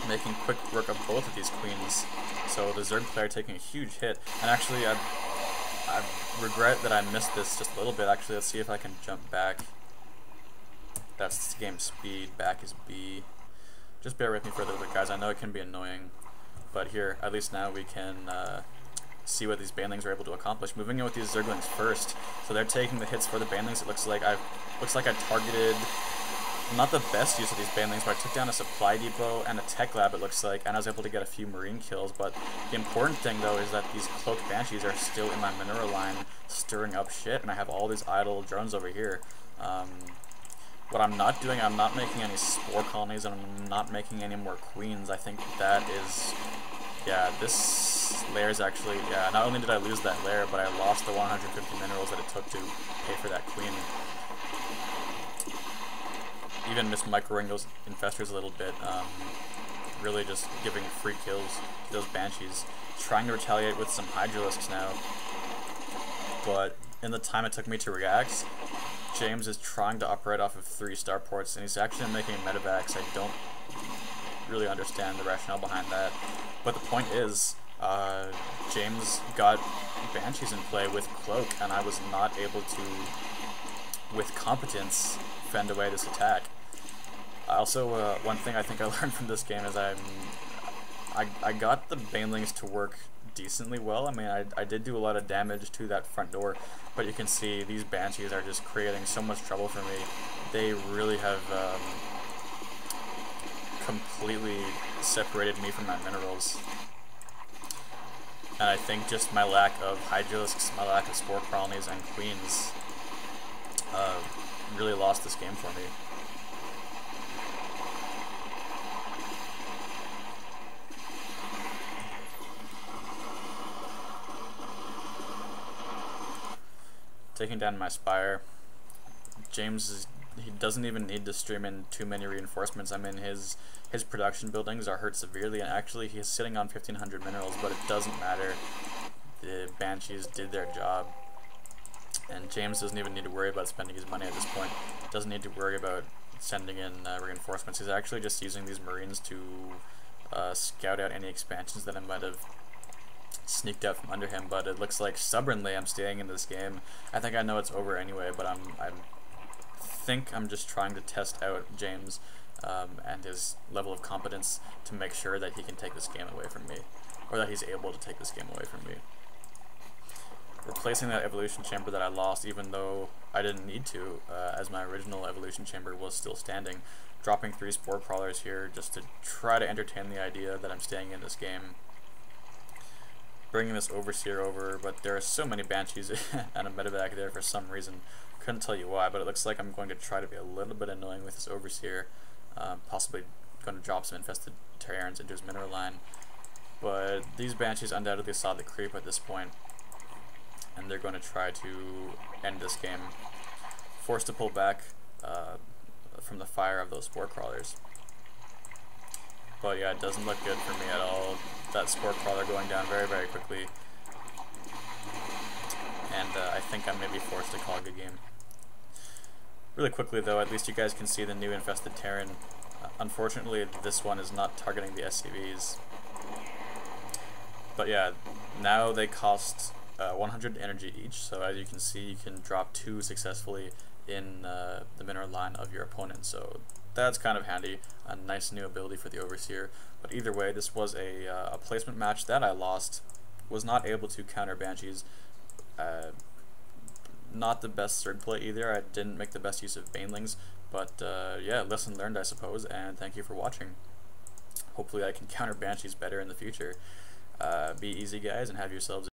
making quick work of both of these queens. So the Zerg player taking a huge hit, and actually I regret that I missed this just a little bit. Actually, let's see if I can jump back. That's game speed, back is B. Just bear with me for a little bit, guys. I know it can be annoying, but here, at least now we can see what these banelings are able to accomplish. Moving in with these Zerglings first, so they're taking the hits for the banelings. It looks like I targeted not the best use of these banelings, but I took down a supply depot and a tech lab, it looks like, and I was able to get a few marine kills. But the important thing, though, is that these cloaked banshees are still in my mineral line, stirring up shit, and I have all these idle drones over here. What I'm not doing, I'm not making any spore colonies, and I'm not making any more queens. I think that is, yeah, this lair is actually, yeah, not only did I lose that lair, but I lost the 150 minerals that it took to pay for that queen. Even missed microing those infestors a little bit, really just giving free kills to those banshees. Trying to retaliate with some hydralisks now, but in the time it took me to react, James is trying to operate off of 3 starports, and he's actually making medevacs. I don't really understand the rationale behind that, but the point is, James got banshees in play with cloak, and I was not able to, with competence, fend away this attack. Also, one thing I think I learned from this game is I got the banelings to work decently well. I mean, I did do a lot of damage to that front door, but you can see these banshees are just creating so much trouble for me. They really have completely separated me from my minerals. And I think just my lack of hydralisks, my lack of spore colonies and queens really lost this game for me. Taking down my spire. James he doesn't even need to stream in too many reinforcements. I mean, his production buildings are hurt severely, and actually he's sitting on 1500 minerals, but it doesn't matter. The banshees did their job, and James doesn't even need to worry about spending his money at this point. Doesn't need to worry about sending in reinforcements. He's actually just using these marines to scout out any expansions that I might have sneaked out from under him, but it looks like stubbornly I'm staying in this game. I think I know it's over anyway, but I think I'm just trying to test out James and his level of competence to make sure that he can take this game away from me, or that he's able to take this game away from me. Replacing that evolution chamber that I lost, even though I didn't need to, as my original evolution chamber was still standing. Dropping 3 spore crawlers here just to try to entertain the idea that I'm staying in this game. Bringing this overseer over, but there are so many banshees and a medevac there for some reason. Couldn't tell you why, but it looks like I'm going to try to be a little bit annoying with this overseer. Possibly going to drop some infested Terrans into his mineral line. But these banshees undoubtedly saw the creep at this point, and they're going to try to end this game. Forced to pull back from the fire of those spore crawlers. But yeah, it doesn't look good for me at all. That spore crawler going down very, very quickly. And I think I may be forced to call a good game. Really quickly though, at least you guys can see the new infested Terran. Unfortunately, this one is not targeting the SCVs. But yeah, now they cost 100 energy each, so as you can see, you can drop 2 successfully in the mineral line of your opponent. So that's kind of handy, a nice new ability for the Overseer. But either way, this was a placement match that I lost. Was not able to counter Banshees. Not the best third play either. I didn't make the best use of Banelings. But yeah, lesson learned, I suppose, and thank you for watching. Hopefully I can counter Banshees better in the future. Be easy, guys, and have yourselves